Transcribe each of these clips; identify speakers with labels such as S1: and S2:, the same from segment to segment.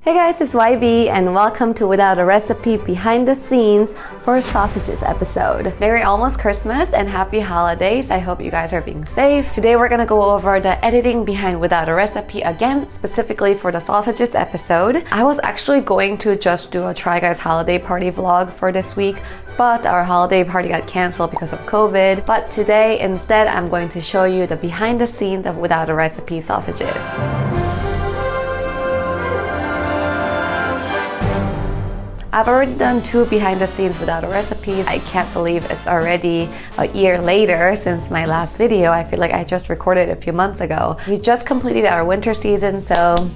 S1: Hey guys, it's YB and welcome to Without a Recipe behind the scenes for sausages episode. Merry almost Christmas and happy holidays. I hope you guys are being safe. Today we're gonna go over the editing behind Without a Recipe again, specifically for the sausages episode. I was actually going to just do a Try Guys holiday party vlog for this week, but our holiday party got canceled because of COVID. But today instead I'm going to show you the behind the scenes of Without a Recipe sausages. I've already done 2 behind the scenes Without a Recipe. I can't believe it's already a year later since my last video. I feel like I just recorded a few months ago. We just completed our winter season, so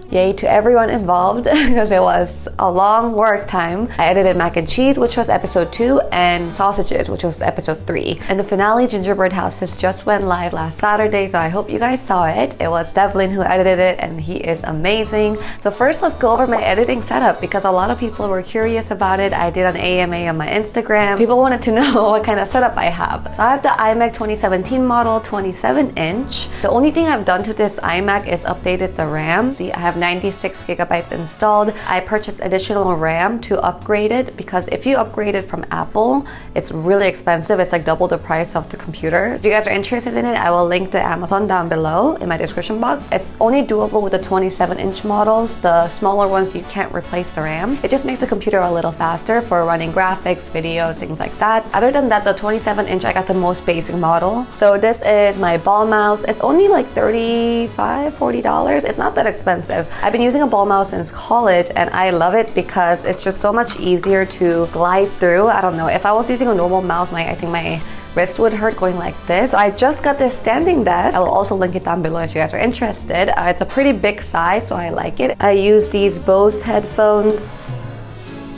S1: yay to everyone involved because it was a long work time. I edited mac and cheese, which was episode 2, and sausages, which was episode 3. And the finale gingerbread houses just went live last Saturday, so I hope you guys saw it. It was Devlin who edited it and he is amazing. So first let's go over my editing setup because a lot of people were curious about it. I did an AMA on my Instagram. People wanted to know what kind of setup I have. So I have the iMac 2017 model, 27-inch. The only thing I've done to this iMac is updated the RAM. See, I have 96 gigabytes installed. I purchased additional RAM to upgrade it because if you upgrade it from Apple, it's really expensive. It's like double the price of the computer. If you guys are interested in it, I will link to Amazon down below in my description box. It's only doable with the 27-inch models. The smaller ones, you can't replace the RAM. It just makes the computer a little faster for running graphics, videos, things like that. Other than that, the 27-inch, I got the most basic model. So this is my ball mouse. It's only like $35, $40. It's not that expensive. I've been using a ball mouse since college and I love it because it's just so much easier to glide through. I don't know, if I was using a normal mouse, I think my wrist would hurt going like this. So I just got this standing desk. I will also link it down below if you guys are interested. It's a pretty big size, so I like it. I use these Bose headphones.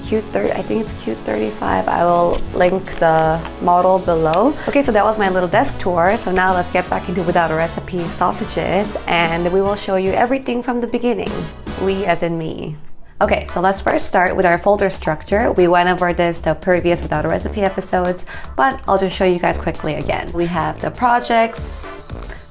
S1: Q30, I think it's Q35. I will link the model below. Okay, so that was my little desk tour. So now let's get back into Without a Recipe sausages and we will show you everything from the beginning. We as in me. Okay, so let's first start with our folder structure. We went over this the previous Without a Recipe episodes, but I'll just show you guys quickly again. We have the projects,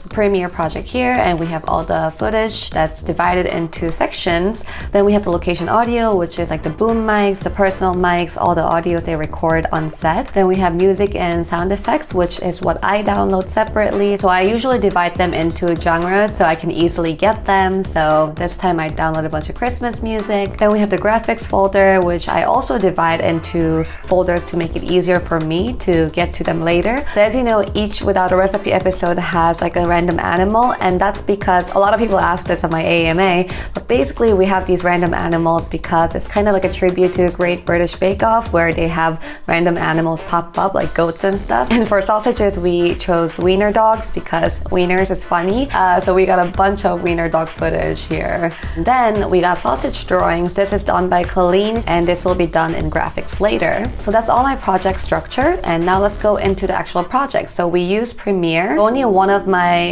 S1: Premiere project here, and we have all the footage that's divided into sections. Then we have the location audio, which is like the boom mics, the personal mics, all the audios they record on set. Then we have music and sound effects, which is what I download separately. So I usually divide them into genres so I can easily get them. So this time I downloaded a bunch of Christmas music. Then we have the graphics folder, which I also divide into folders to make it easier for me to get to them later. So as you know, each Without a Recipe episode has like a random animal, and that's because a lot of people asked this on my AMA, but basically we have these random animals because it's kind of like a tribute to Great British Bake Off where they have random animals pop up like goats and stuff. And for sausages we chose wiener dogs because wieners is funny, so we got a bunch of wiener dog footage here. And then we got sausage drawings. This is done by Colleen and this will be done in graphics later. So that's all my project structure, and now let's go into the actual project. So we use Premiere. Only one of my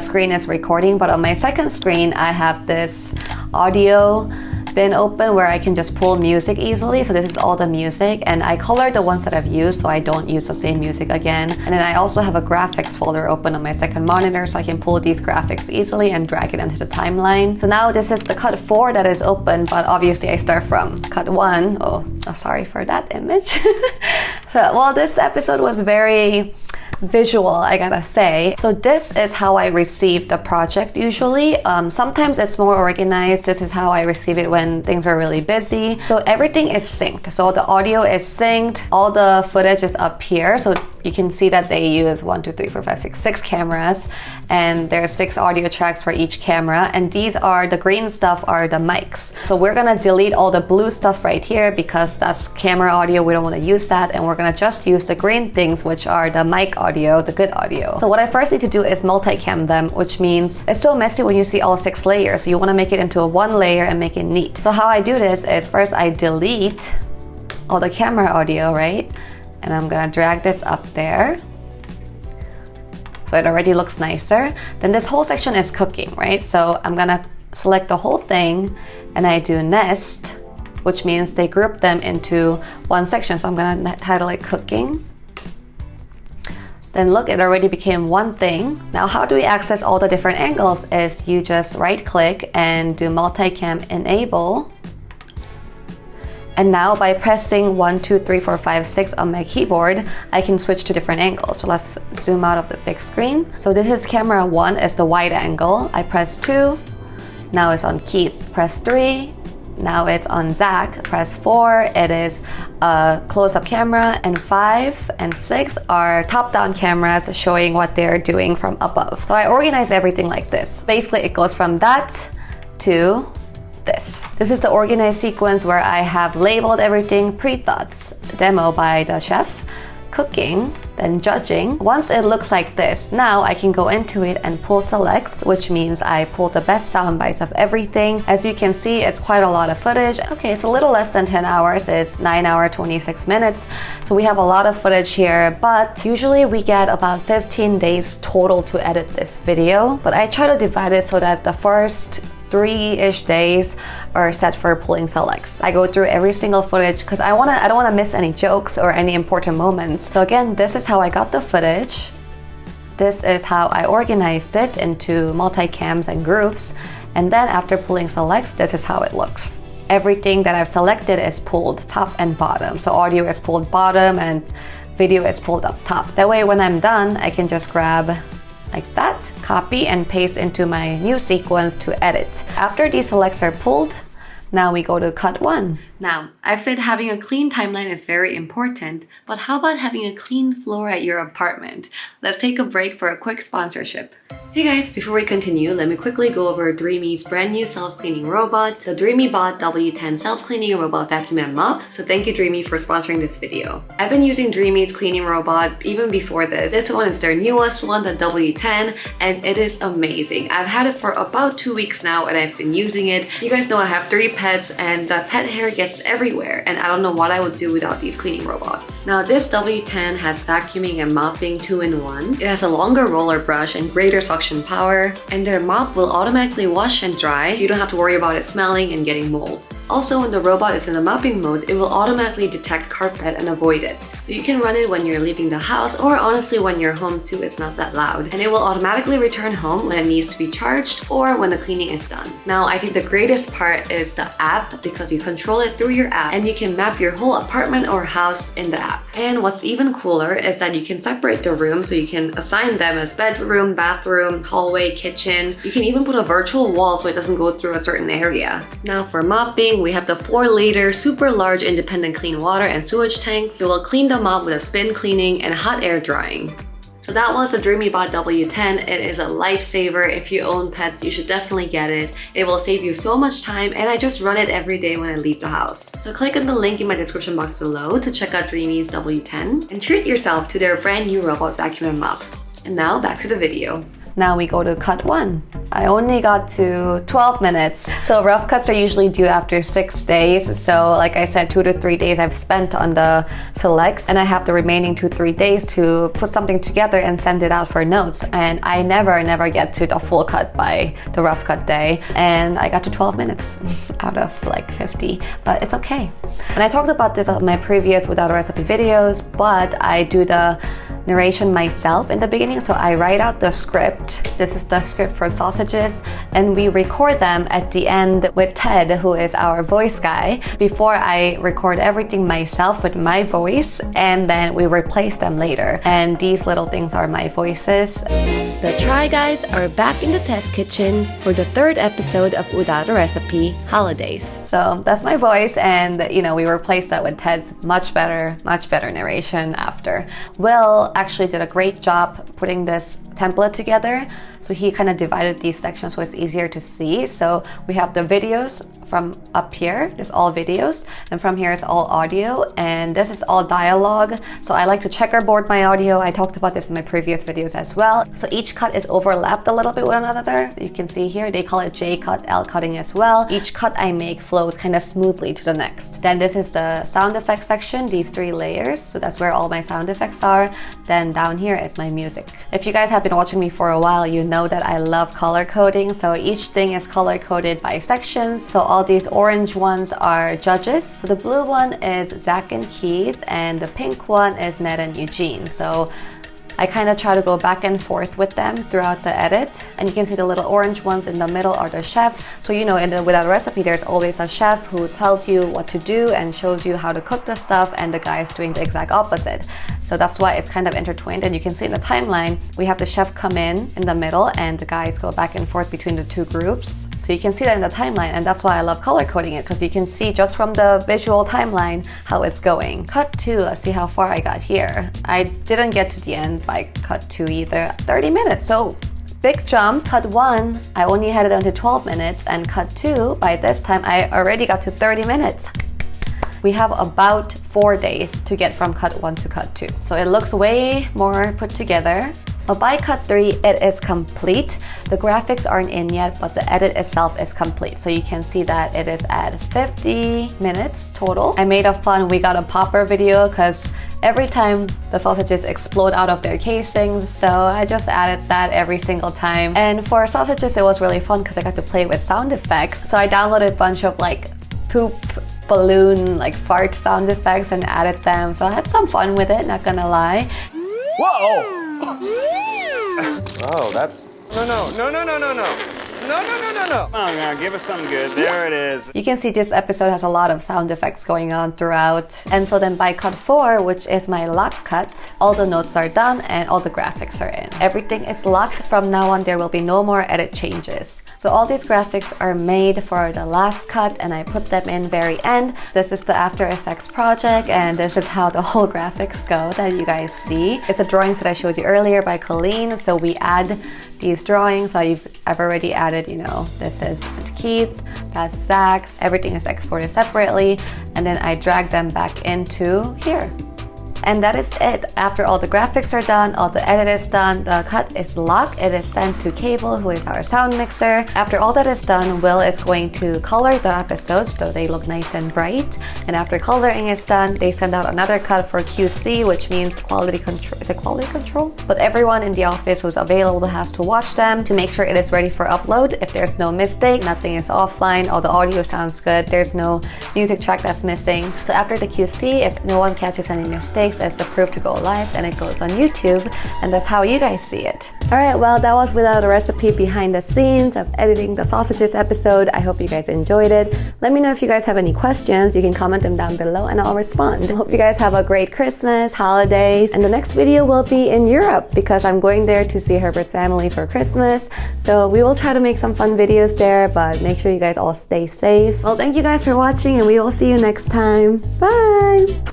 S1: screen is recording, but on my second screen I have this audio bin open where I can just pull music easily. So this is all the music, and I colored the ones that I've used so I don't use the same music again. And then I also have a graphics folder open on my second monitor so I can pull these graphics easily and drag it into the timeline. So now this is the cut 4 that is open, but obviously I start from cut 1. Oh, sorry for that image. So, well, this episode was very visual, I gotta say. So this is how I receive the project usually. Sometimes it's more organized. This is how I receive it when things are really busy. So everything is synced. So the audio is synced. All the footage is up here. So you can see that they use 6 cameras, and there are 6 audio tracks for each camera, and these are the green stuff are the mics. So we're gonna delete all the blue stuff right here because that's camera audio. We don't want to use that, and we're gonna just use the green things, which are the mic audio, the good audio. So what I first need to do is multicam them, which means it's so messy when you see all 6 layers. So you want to make it into a 1 layer and make it neat. So how I do this is first I delete all the camera audio, right? And I'm gonna drag this up there. So it already looks nicer. Then this whole section is cooking, right? So I'm gonna select the whole thing and I do nest, which means they group them into one section. So I'm gonna title it cooking. then look, it already became one thing. Now, how do we access all the different angles is you just right click and do multicam enable. And now by pressing 1, 2, 3, 4, 5, 6 on my keyboard, I can switch to different angles. So let's zoom out of the big screen. So this is camera 1, is the wide angle. I press 2, now it's on Keith. Press 3, now it's on Zach. Press 4, it is a close-up camera. And 5 and 6 are top-down cameras showing what they're doing from above. So I organize everything like this. Basically, it goes from that to this. This is the organized sequence where I have labeled everything: pre-thoughts, demo by the chef, cooking, then judging. Once it looks like this, now I can go into it and pull selects, which means I pull the best sound bites of everything. As you can see, it's quite a lot of footage. Okay, it's a little less than 10 hours, it's 9 hours, 26 minutes. So we have a lot of footage here, but usually we get about 15 days total to edit this video. But I try to divide it so that the first 3-ish days are set for pulling selects. I go through every single footage because I don't want to miss any jokes or any important moments. So again, this is how I got the footage. This is how I organized it into multi-cams and groups. And then after pulling selects, this is how it looks. Everything that I've selected is pulled top and bottom. So audio is pulled bottom and video is pulled up top. That way when I'm done, I can just grab like that, copy and paste into my new sequence to edit. After these selects are pulled, now we go to cut 1. Now, I've said having a clean timeline is very important, but how about having a clean floor at your apartment? Let's take a break for a quick sponsorship. Hey guys, before we continue, let me quickly go over Dreamy's brand new self-cleaning robot, the DreamyBot W10 self-cleaning robot vacuum and mop. So thank you Dreamy for sponsoring this video. I've been using Dreamy's cleaning robot even before this. This one is their newest one, the W10, and it is amazing. I've had it for about 2 weeks now and I've been using it. You guys know I have 3 pets and the pet hair gets everywhere, and I don't know what I would do without these cleaning robots. Now this W10 has vacuuming and mopping 2-in-1. It has a longer roller brush and greater suction power, and their mop will automatically wash and dry. You don't have to worry about it smelling and getting mold. Also, when the robot is in the mopping mode, it will automatically detect carpet and avoid it. So you can run it when you're leaving the house, or honestly when you're home too, it's not that loud. And it will automatically return home when it needs to be charged or when the cleaning is done. Now, I think the greatest part is the app, because you control it through your app and you can map your whole apartment or house in the app. And what's even cooler is that you can separate the rooms, so you can assign them as bedroom, bathroom, hallway, kitchen. You can even put a virtual wall so it doesn't go through a certain area. Now for mopping, we have the 4-liter super large independent clean water and sewage tanks. It will clean the mop with a spin cleaning and hot air drying. So that was the DreamyBot W10. It is a lifesaver. If you own pets, you should definitely get it. It will save you so much time, and I just run it every day when I leave the house. So click on the link in my description box below to check out Dreamy's W10 and treat yourself to their brand new robot vacuum and mop. And now back to the video. Now we go to cut 1. I only got to 12 minutes. So rough cuts are usually due after 6 days. So like I said, 2 to 3 days I've spent on the selects, and I have the remaining 2-3 days to put something together and send it out for notes. And I never get to the full cut by the rough cut day. And I got to 12 minutes out of like 50, but it's okay. And I talked about this on my previous Without a Recipe videos, but I do the narration myself in the beginning. So I write out the script. This is the script for sausages, and we record them at the end with Ted, who is our voice guy, before I record everything myself with my voice, and then we replace them later. And these little things are my voices. The Try Guys are back in the test kitchen for the 3rd episode of Without a Recipe Holidays. So that's my voice, and you know, we replaced that with Ted's much better narration after. Will actually did a great job putting this template together. So he kind of divided these sections so it's easier to see. So we have the videos from up here, this all videos, and from here it's all audio, and this is all dialogue. So I like to checkerboard my audio. I talked about this in my previous videos as well. So each cut is overlapped a little bit with another. You can see here, they call it J cut, L cutting as well. Each cut I make flows kind of smoothly to the next. Then this is the sound effects section, these 3 layers. So that's where all my sound effects are. Then down here is my music. If you guys have been watching me for a while, you know that I love color coding. So each thing is color coded by sections. So all these orange ones are judges. So the blue one is Zach and Keith, and the pink one is Ned and Eugene. So I kind of try to go back and forth with them throughout the edit. And you can see the little orange ones in the middle are the chef. So you know, in the Without a Recipe, there's always a chef who tells you what to do and shows you how to cook the stuff, and the guy is doing the exact opposite. So that's why it's kind of intertwined. And you can see in the timeline, we have the chef come in the middle, and the guys go back and forth between the two groups. So you can see that in the timeline, and that's why I love color coding it, because you can see just from the visual timeline how it's going. Cut 2, let's see how far I got here. I didn't get to the end by cut 2 either. 30 minutes, so big jump. Cut 1, I only had it down to 12 minutes, and cut 2, by this time I already got to 30 minutes. We have about 4 days to get from cut 1 to cut 2. So it looks way more put together. But by cut 3, it is complete. The graphics aren't in yet, but the edit itself is complete. So you can see that it is at 50 minutes total. I made a fun "we got a popper" video because every time the sausages explode out of their casings, so I just added that every single time. And for sausages, it was really fun because I got to play with sound effects. So I downloaded a bunch of like poop, balloon, like fart sound effects and added them. So I had some fun with it, not gonna lie.
S2: Whoa! Oh, that's... No. Come on, now, give us something good. There it is.
S1: You can see this episode has a lot of sound effects going on throughout. And so then by cut 4, which is my lock cut, all the notes are done and all the graphics are in. Everything is locked. From now on, there will be no more edit changes. So all these graphics are made for the last cut, and I put them in very end. This is the After Effects project, and this is how the whole graphics go that you guys see. It's a drawing that I showed you earlier by Colleen. So we add these drawings. I've already added, you know, this is Keith, that's Zach's. Everything is exported separately, and then I drag them back into here. And that is it. After all the graphics are done, all the edit is done, the cut is locked, it is sent to Cable, who is our sound mixer. After all that is done, Will is going to color the episodes so they look nice and bright. And after coloring is done, they send out another cut for QC, which means quality control. Is it quality control? But everyone in the office who's available has to watch them to make sure it is ready for upload. If there's no mistake, nothing is offline, all the audio sounds good, there's no music track that's missing. So after the QC, if no one catches any mistakes, it's approved to go live, and it goes on YouTube, and that's how you guys see it. Alright, well, that was Without a Recipe behind the scenes of editing the sausages episode. I hope you guys enjoyed it. Let me know if you guys have any questions. You can comment them down below and I'll respond. I hope you guys have a great Christmas, holidays, and the next video will be in Europe because I'm going there to see Herbert's family for Christmas. So we will try to make some fun videos there, but make sure you guys all stay safe. Well, thank you guys for watching, and we will see you next time. Bye!